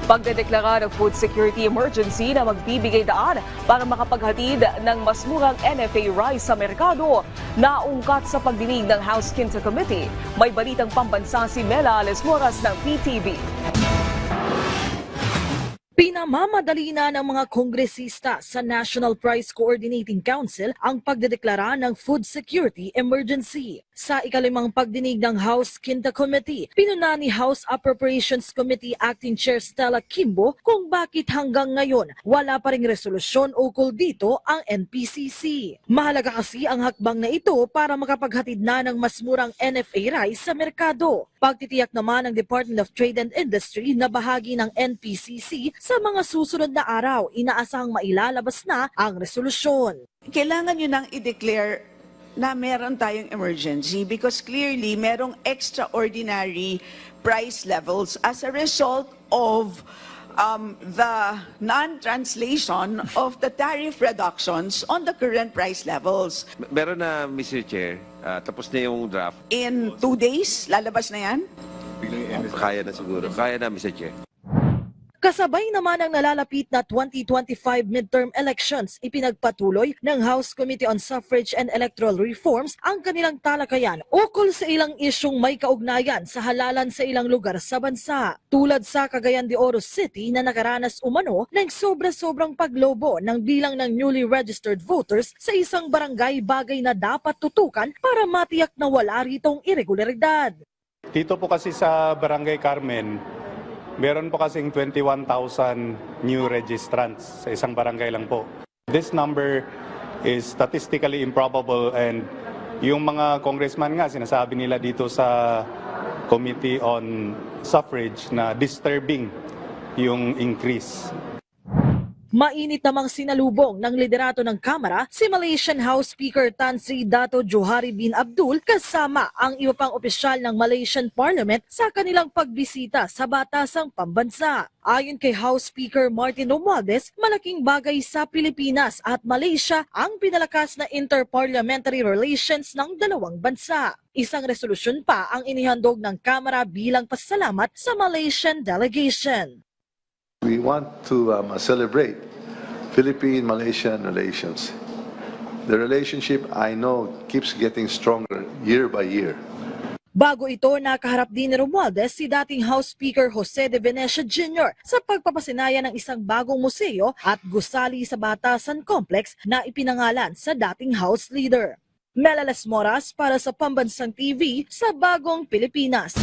Pagdedeklara ng food security emergency na magbibigay daan para makapaghatid ng mas murang NFA rice sa merkado. Naungkat sa pagdinig ng House Quinta Committee. May balitang pambansa si Mela Alesmoras ng PTV. Pinamamadali na ng mga kongresista sa National Price Coordinating Council ang pagdedeklara ng food security emergency. Sa ikalimang pagdinig ng House Quinta Committee, pinuna ni House Appropriations Committee Acting Chair Stella Kimbo kung bakit hanggang ngayon wala pa ring resolusyon ukol dito ang NPCC. Mahalaga kasi ang hakbang na ito para makapaghatid na ng mas murang NFA rice sa merkado. Pagtitiyak naman ng Department of Trade and Industry na bahagi ng NPCC sa mga susunod na araw, inaasahang mailalabas na ang resolusyon. Kailangan nyo nang i-declare na meron tayong emergency because clearly merong extraordinary price levels as a result of the non-translation of the tariff reductions on the current price levels. Meron na, Mr. Chair, tapos na yung draft. In 2 days, lalabas na yan? Kaya na siguro. Kaya na, Mr. Chair. Kasabay naman ang nalalapit na 2025 midterm elections, ipinagpatuloy ng House Committee on Suffrage and Electoral Reforms ang kanilang talakayan ukol sa ilang isyong may kaugnayan sa halalan sa ilang lugar sa bansa. Tulad sa Cagayan de Oro City na nakaranas umano ng sobra-sobrang paglobo ng bilang ng newly registered voters sa isang barangay, bagay na dapat tutukan para matiyak na wala ritong irregularidad. Dito po kasi sa Barangay Carmen, meron po kasing 21,000 new registrants sa isang barangay lang po. This number is statistically improbable and yung mga congressman nga sinasabi nila dito sa Committee on Suffrage na disturbing yung increase. Mainit namang sinalubong ng liderato ng Kamara si Malaysian House Speaker Tan Sri Dato Johari bin Abdul kasama ang iba pang opisyal ng Malaysian Parliament sa kanilang pagbisita sa batasang pambansa. Ayon kay House Speaker Martin Romualdez, malaking bagay sa Pilipinas at Malaysia ang pinalakas na interparliamentary relations ng dalawang bansa. Isang resolusyon pa ang inihandog ng Kamara bilang pasasalamat sa Malaysian delegation. We want to celebrate Philippine-Malaysian relations. The relationship, I know, keeps getting stronger year by year. Bago ito, nakaharap din ni Romualdez si dating House Speaker Jose de Venecia Jr. sa pagpapasinaya ng isang bagong museo at gusali sa Batasan Complex na ipinangalan sa dating House Leader. Mela Alesmoras para sa Pambansang TV sa Bagong Pilipinas.